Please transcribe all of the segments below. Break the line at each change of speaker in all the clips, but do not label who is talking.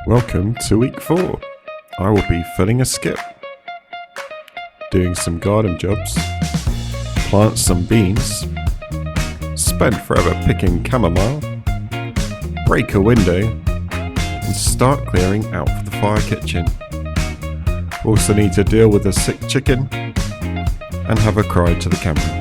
Welcome to week 4. I will be filling a skip, doing some garden jobs, plant some beans, spend forever picking chamomile, break a window, and start clearing out for the fire kitchen. Also need to deal with a sick chicken and have a cry to the camera.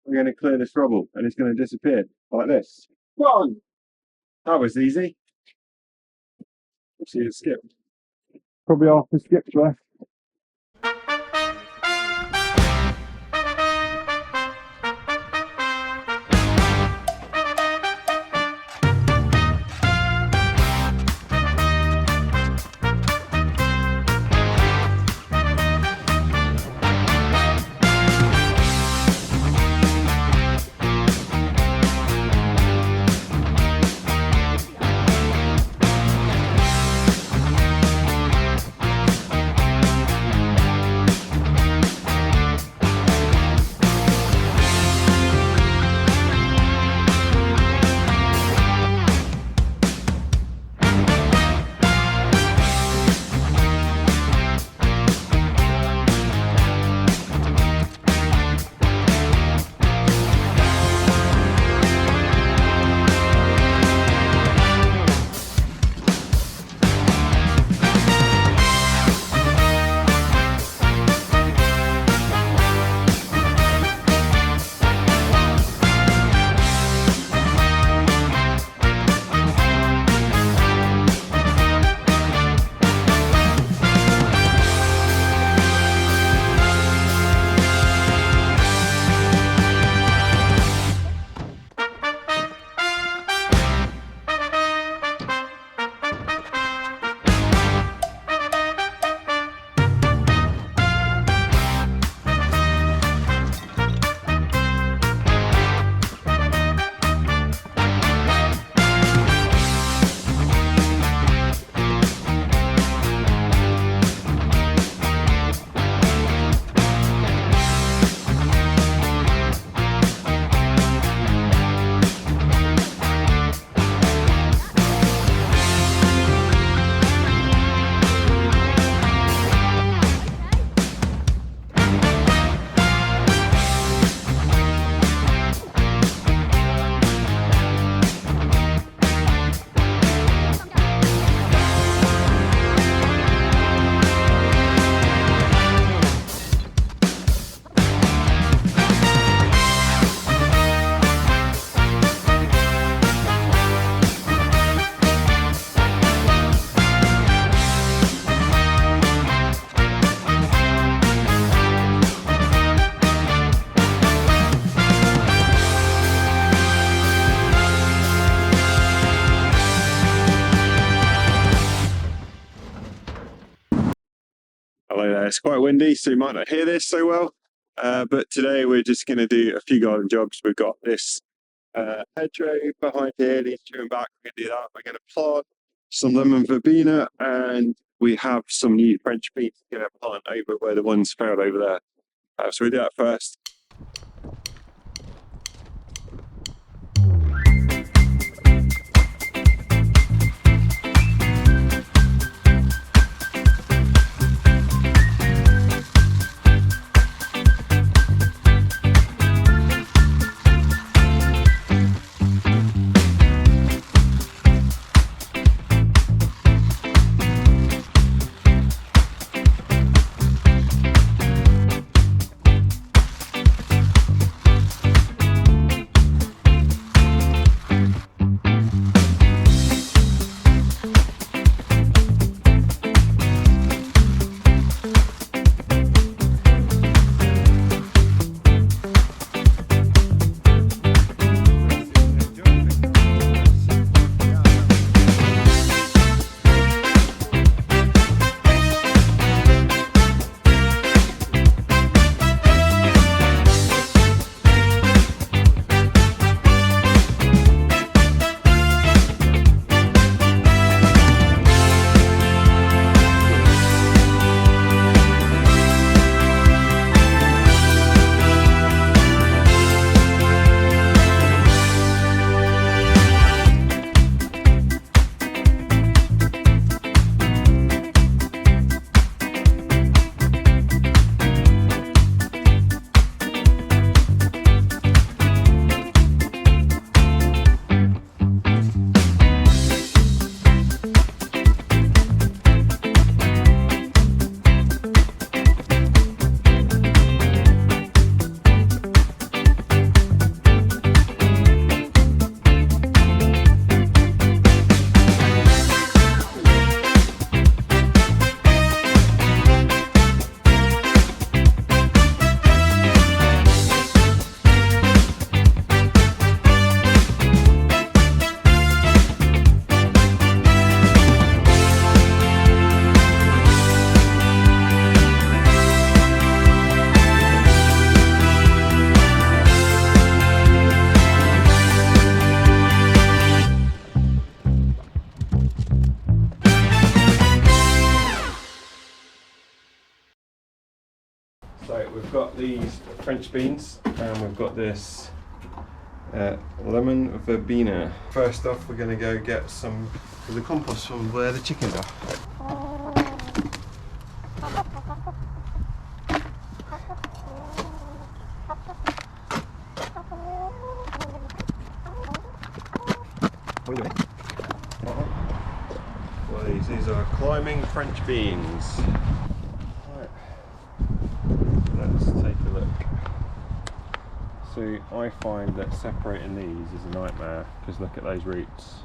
We're going to clear this rubble and it's going to disappear like this. One! That was easy. See, it skipped. Probably half the skip's left. Hello there, it's quite windy, so you might not hear this so well, but today we're just going to do a few garden jobs. We've got this hedgerow behind here, needs trimming back. We're going to do that. We're going to plant some lemon verbena, and we have some new French beets we're going to plant over where the ones failed over there. So we'll do that first. So we've got these French beans and we've got this lemon verbena. First off, we're going to go get some of the compost from where the chickens are. What are you doing? Well, these are climbing French beans. Right. Let's take a look. So I find that separating these is a nightmare because look at those roots.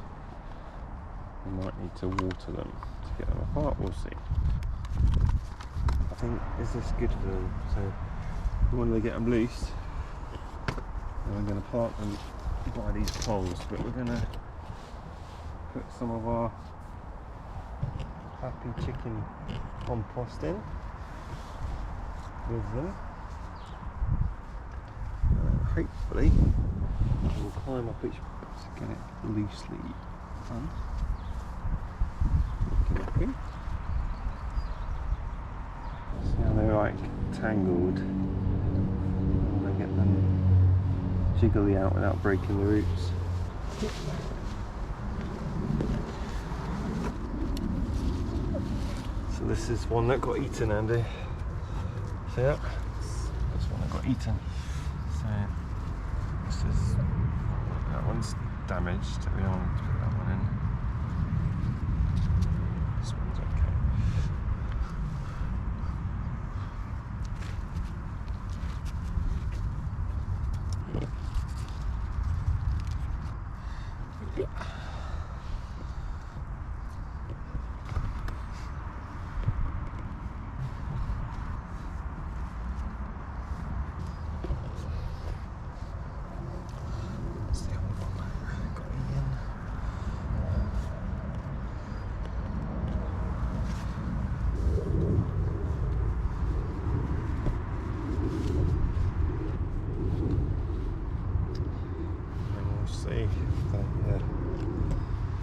We might need to water them to get them apart, we'll see. I think, is this good for them? So when they get them loose, then we're going to plant them by these poles, but we're going to put some of our happy chicken compost in with them. And hopefully we'll climb up each to get it loosely done. Okay. See how they're like tangled. I'm going to get them jiggly out without breaking the roots. So this is one that got eaten, Andy. See that? This one that got eaten. So this is, that one's damaged. We don't want to put that one in. This one's okay.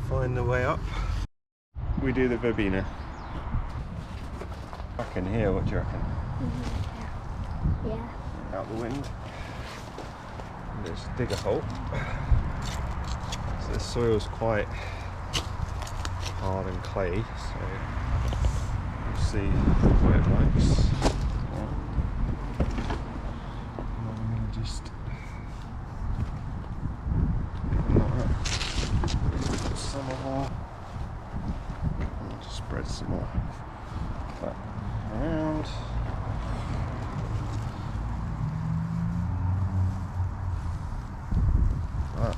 Find the way up. We do the verbena. Back in here, what do you reckon? Yeah. Out the wind. Let's dig a hole. So the soil's quite hard and clayey, so we'll see what it likes. I'm going to just some of our, I'll just spread some more that around. Right.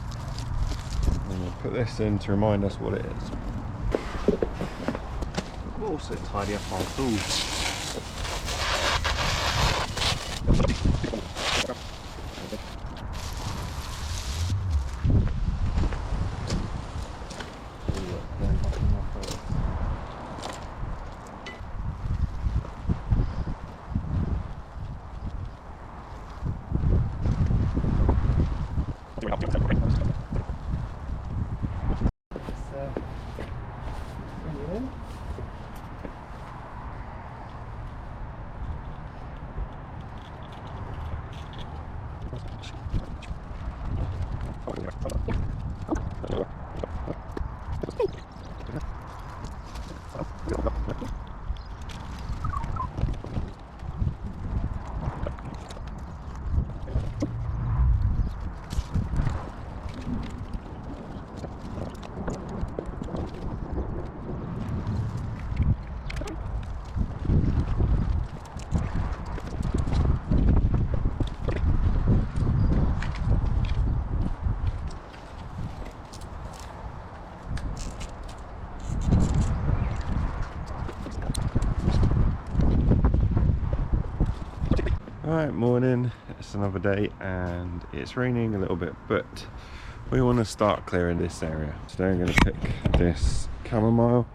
And we'll put this in to remind us what it is. We'll also tidy up our tools. Right, morning, it's another day and it's raining a little bit, but we want to start clearing this area. Today I'm going to pick this chamomile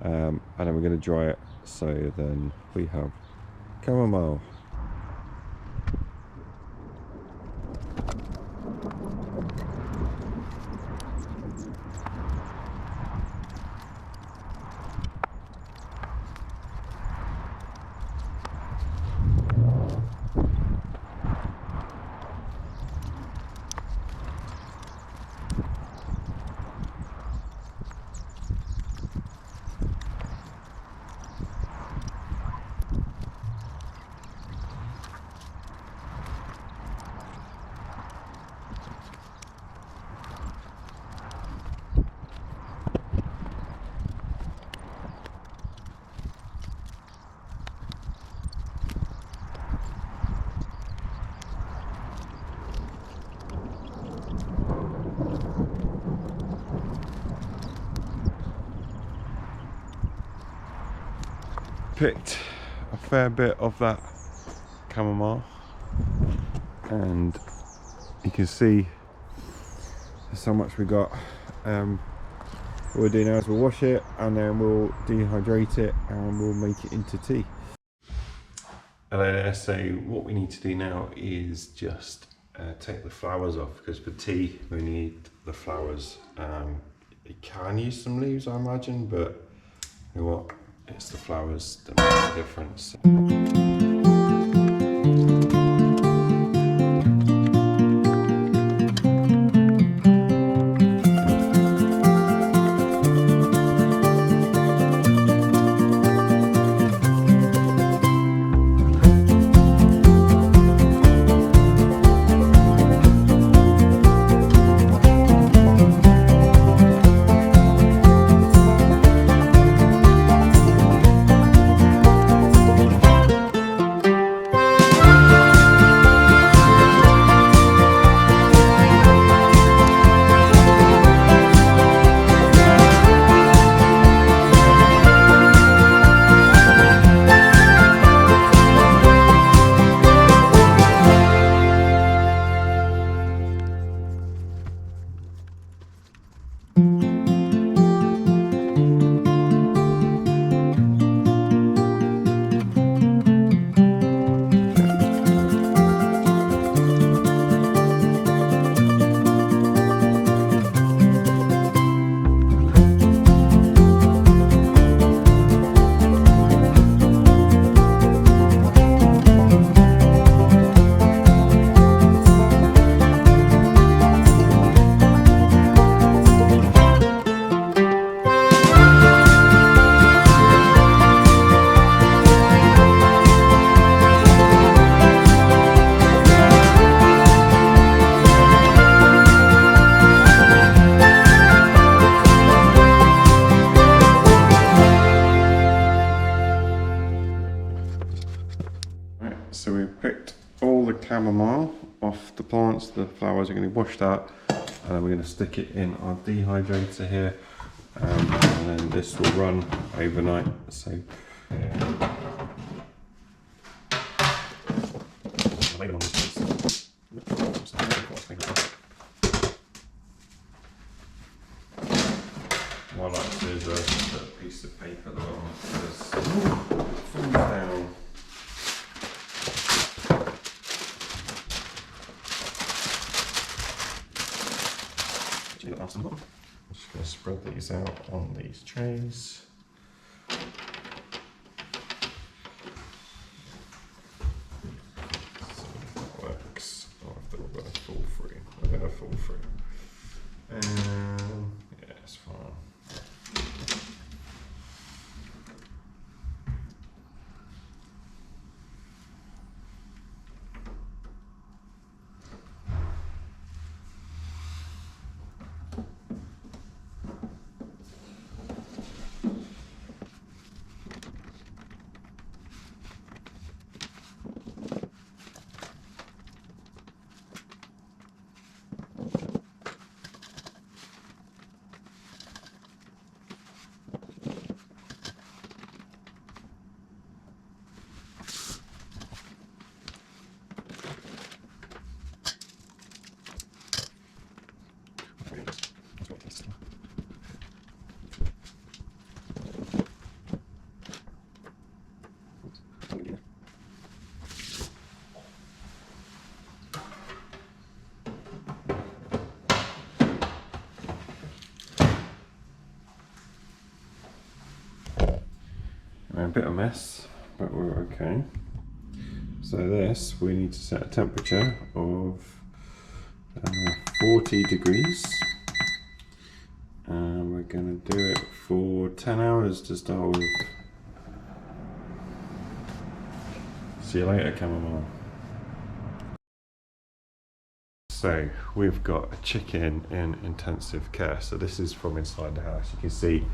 and then we're going to dry it, so then we have chamomile. picked a fair bit of that chamomile, and you can see there's how much we got. What we'll do now is we'll wash it and then we'll dehydrate it and we'll make it into tea. Hello there, so what we need to do now is just take the flowers off, because for tea we need the flowers. You can use some leaves, I imagine, but you know what, it's the flowers that make the difference. So we've picked all the chamomile off the plants. The flowers are going to be washed out, and then we're going to stick it in our dehydrator here, and then this will run overnight. So what I like to do is put a piece of paper at the bottom, because it falls down. I'm just going to spread these out on these trays. See if that works, or if they're going to fall through. They're going to fall through. Yeah, it's fine. A bit of a mess, but we're okay. So this, we need to set a temperature of 40 degrees, and we're going to do it for 10 hours to start with. See you later, chamomile. So we've got a chicken in intensive care. So this is from inside the house. You can see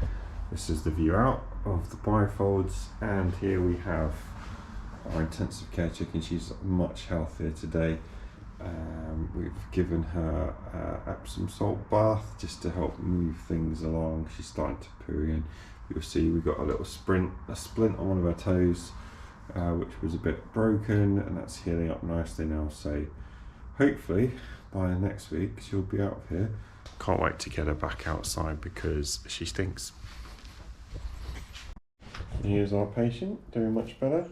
this is the view out of the bifolds, and here we have our intensive care chicken. She's much healthier today. We've given her Epsom salt bath just to help move things along. She's starting to poo in. you'll see we got a little splint on one of our toes, which was a bit broken, and that's healing up nicely now. So hopefully by next week she'll be out of here. Can't wait to get her back outside because she stinks. Here's our patient, doing much better.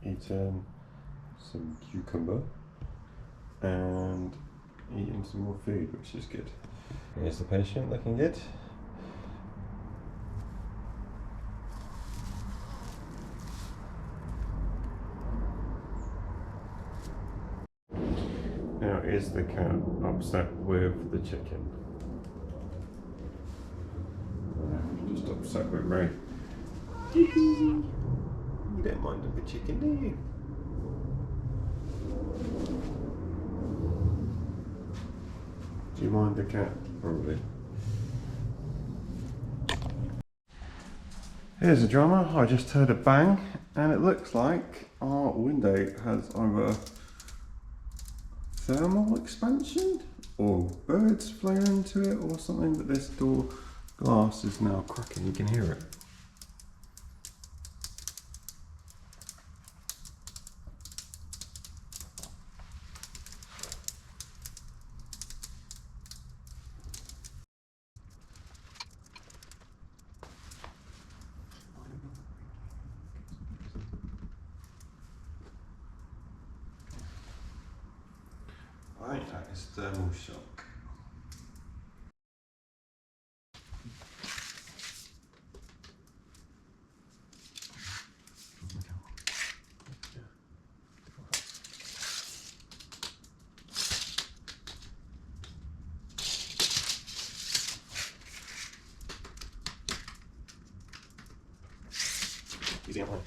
Eating some cucumber and eating some more food, which is good. Here's the patient, looking good. Now, is the cat upset with the chicken? Just upset with Ray. You don't mind a bit chicken, do you? Do you mind the cat? Probably. Here's a drama. I just heard a bang, and it looks like our window has either thermal expansion or birds flown into it or something, but this door glass is now cracking. You can hear it. I think that is thermal shock. Easy outline.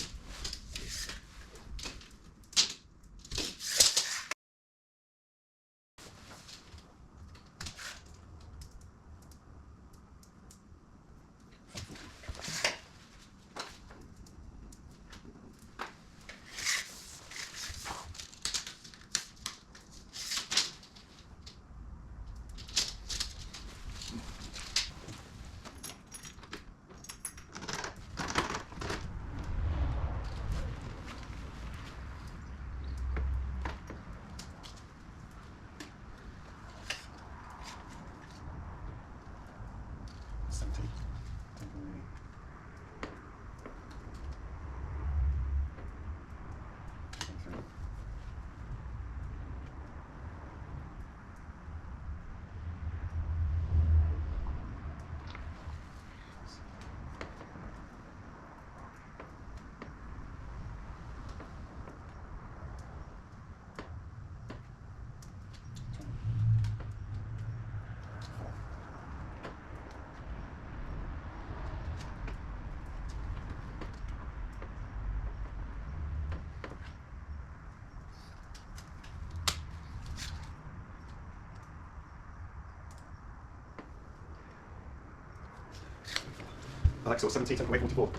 Alexa, 17, take away 44.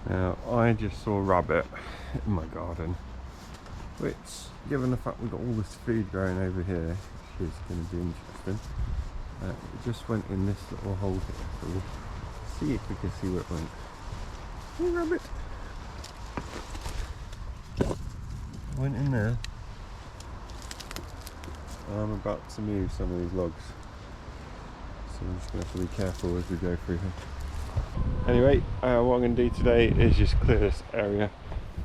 Now, I just saw a rabbit in my garden, which, given the fact we've got all this food growing over here, is going to be interesting. It just went in this little hole here, so we'll see if we can see where it went. Hey, rabbit! Went in there. I'm about to move some of these logs, so I'm just going to have to be careful as we go through here. Anyway, what I'm going to do today is just clear this area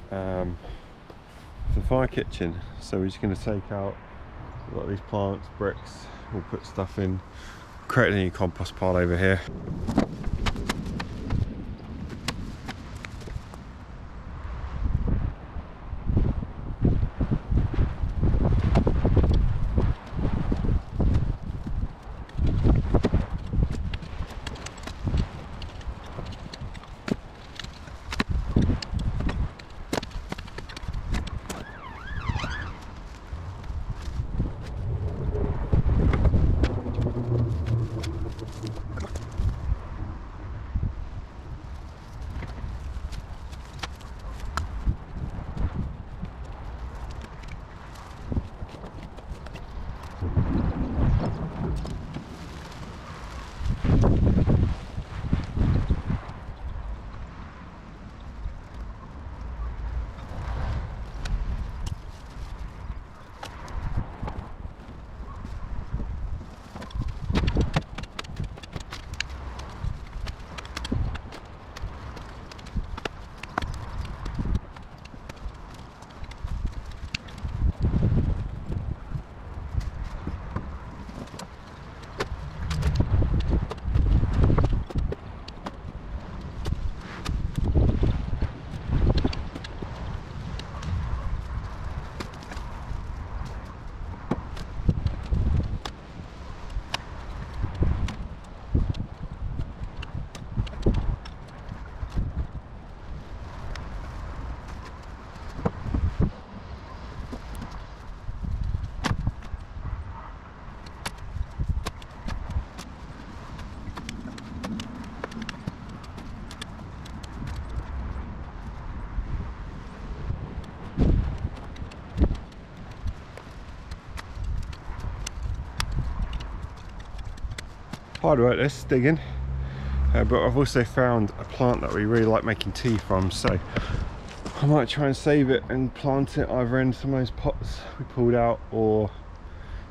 for the fire kitchen. So we're just going to take out a lot of these plants, bricks, we'll put stuff in, create a new compost pile over here. hard work this, digging. But I've also found a plant that we really like making tea from, so I might try and save it and plant it either in some of those pots we pulled out or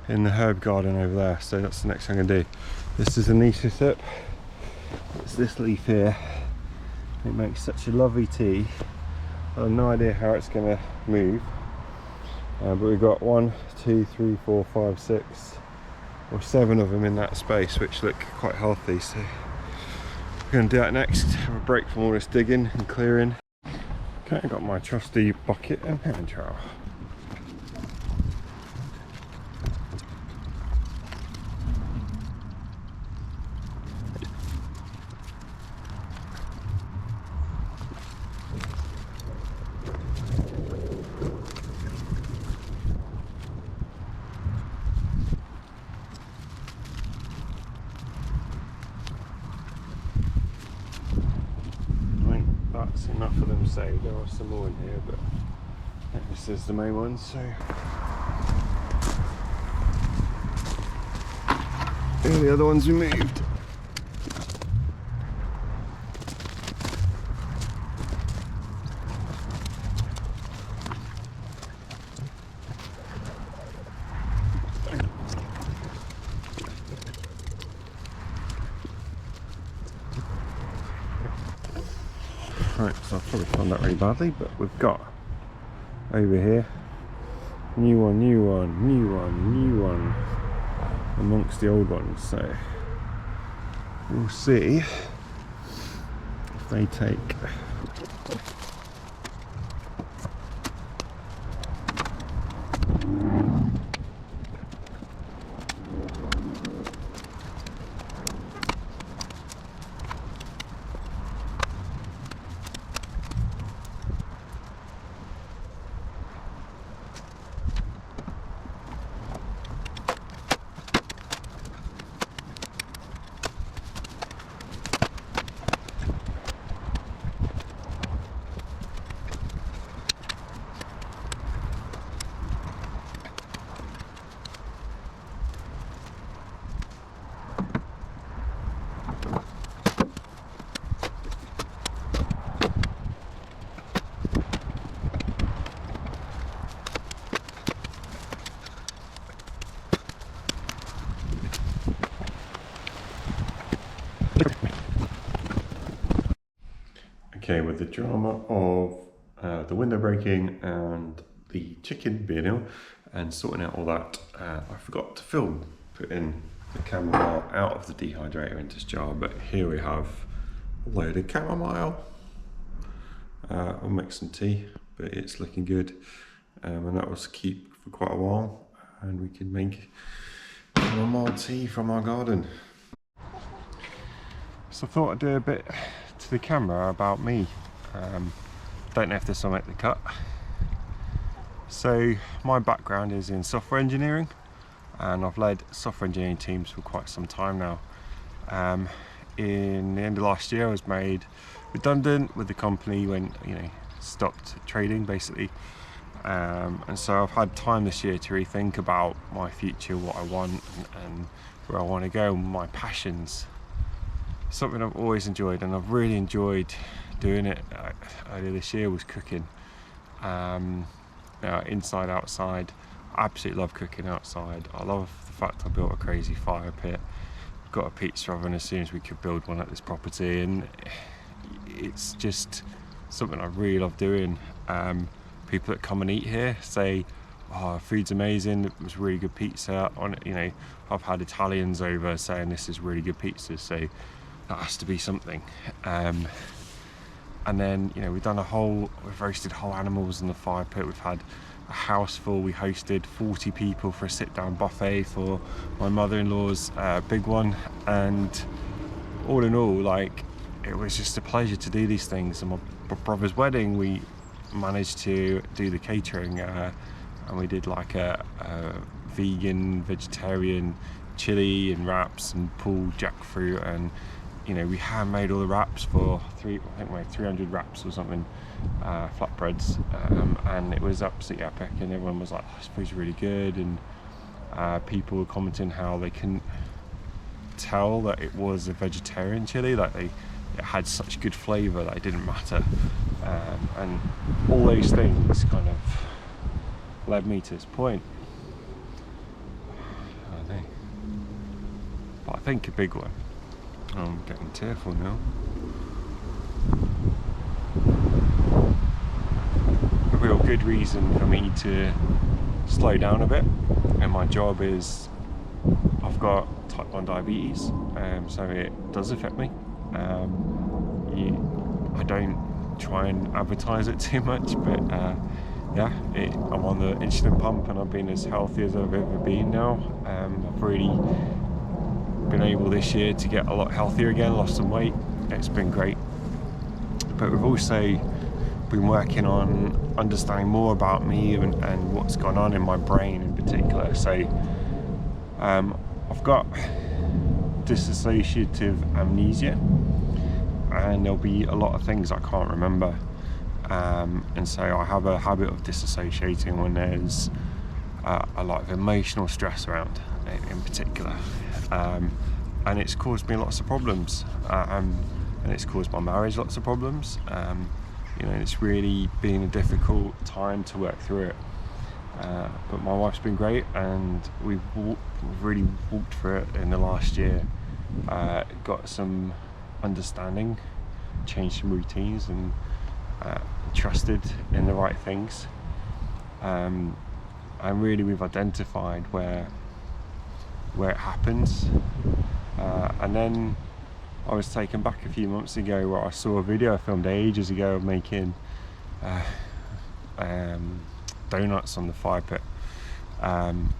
in the herb garden over there. So that's the next thing I'm going to do. This is a Anisotip. It's this leaf here. It makes such a lovely tea. I have no idea how it's going to move. But we've got 1, 2, 3, 4, 5, 6 or 7 of them in that space, which look quite healthy. So we're going to do that next. Have a break from all this digging and clearing. Okay, I've got my trusty bucket and hand trowel. That's enough of them saved. There are some more in here, but this is the main one. So here are the other ones we moved. Right, so I've probably found that really badly, but we've got over here new one, new one, new one, new one amongst the old ones. So we'll see if they take. Okay, with the drama of the window breaking and the chicken being ill and sorting out all that, I forgot to film putting the chamomile out of the dehydrator into this jar, but here we have a load of chamomile. I'll make some tea, but it's looking good, and that was keep for quite a while, and we can make chamomile tea from our garden. So I thought I'd do a bit to the camera about me. Don't know if this will make the cut. So my background is in software engineering, and I've led software engineering teams for quite some time now. In the end of last year I was made redundant with the company when stopped trading basically, and so I've had time this year to rethink about my future, what I want and where I want to go, and my passions. Something I've always enjoyed, and I've really enjoyed doing it earlier this year, was cooking. Inside, outside. I absolutely love cooking outside. I love the fact I built a crazy fire pit, got a pizza oven as soon as we could build one at this property, and it's just something I really love doing. People that come and eat here say, "Oh, food's amazing, it was really good pizza." I've had Italians over saying this is really good pizza, so that has to be something. And then we've roasted whole animals in the fire pit. We've had a house full. We hosted 40 people for a sit-down buffet for my mother-in-law's big one, and all in all, it was just a pleasure to do these things. And my brother's wedding, we managed to do the catering, and we did a vegan, vegetarian chili and wraps and pulled jackfruit, and we handmade all the wraps for 300 wraps or something, flatbreads, and it was absolutely epic, and everyone was like, "Oh, this food's really good," and people were commenting how they couldn't tell that it was a vegetarian chili, like it had such good flavour that it didn't matter, and all those things kind of led me to this point. I think a big one. I'm getting tearful now. A real good reason for me to slow down a bit, and my job is I've got type 1 diabetes, so it does affect me. I don't try and advertise it too much, but I'm on the insulin pump and I've been as healthy as I've ever been now. I've really been able this year to get a lot healthier again, lost some weight. It's been great. But we've also been working on understanding more about me and what's gone on in my brain in particular. So I've got dissociative amnesia, and there'll be a lot of things I can't remember. And so I have a habit of disassociating when there's a lot of emotional stress around in particular. And it's caused me lots of problems, and it's caused my marriage lots of problems. It's really been a difficult time to work through it. But my wife's been great, and we've really walked through it in the last year. Got some understanding, changed some routines, and trusted in the right things. And really we've identified where it happens. And then I was taken back a few months ago where I saw a video I filmed ages ago of making donuts on the fire pit, and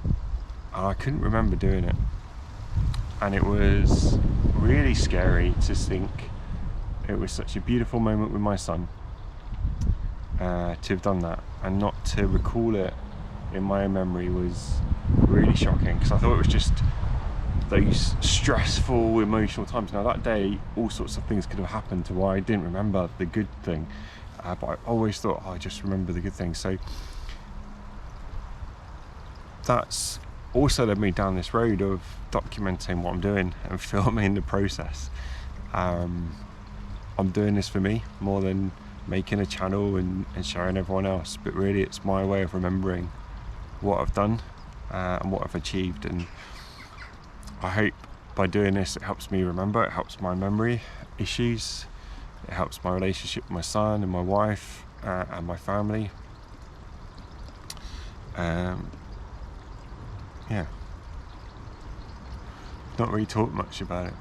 I couldn't remember doing it, and it was really scary to think it was such a beautiful moment with my son to have done that, and not to recall it in my memory was really shocking, because I thought it was just those stressful emotional times. Now that day all sorts of things could have happened to why I didn't remember the good thing, but I always thought, I just remember the good thing. So that's also led me down this road of documenting what I'm doing and filming the process. I'm doing this for me more than making a channel and showing everyone else, but really it's my way of remembering what I've done and what I've achieved. And I hope by doing this it helps me remember, it helps my memory issues, it helps my relationship with my son and my wife and my family. Not really talked much about it.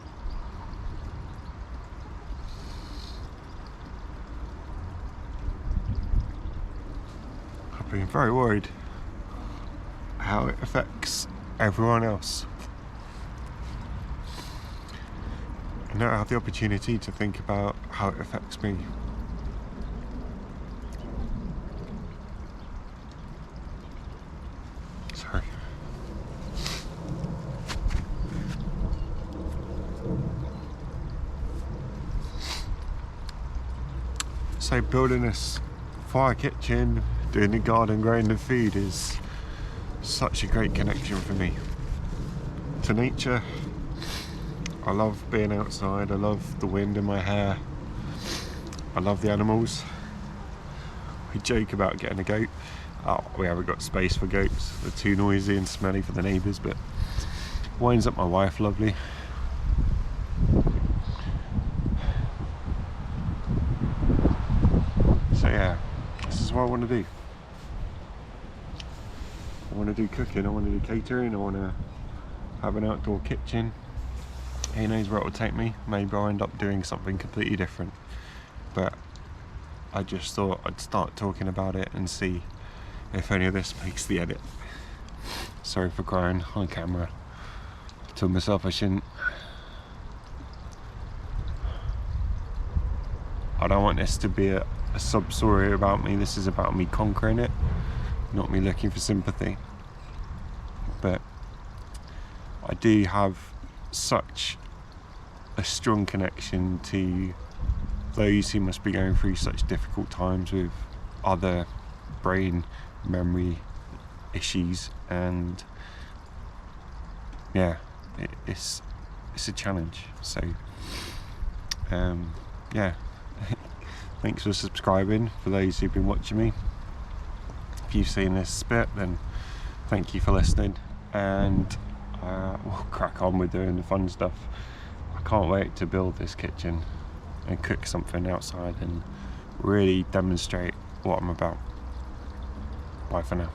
I've been very worried how it affects everyone else. I now have the opportunity to think about how it affects me. Sorry. So building this fire kitchen, doing the garden, growing the food is such a great connection for me to nature. I love being outside, I love the wind in my hair, I love the animals. We joke about getting a goat. We haven't got space for goats, they're too noisy and smelly for the neighbours, but winds up my wife lovely. So yeah, this is what I want to do. I want to do cooking, I want to do catering, I want to have an outdoor kitchen. Who knows where it will take me? Maybe I'll end up doing something completely different. But I just thought I'd start talking about it and see if any of this makes the edit. Sorry for crying on camera. I told myself I shouldn't. I don't want this to be a sub-story about me. This is about me conquering it, not me looking for sympathy. But I do have such a strong connection to those who must be going through such difficult times with other brain memory issues, and yeah, it's it's a challenge. So yeah, thanks for subscribing for those who've been watching me. If you've seen this bit, then thank you for listening, and we'll crack on with doing the fun stuff. I can't wait to build this kitchen and cook something outside and really demonstrate what I'm about. Bye for now.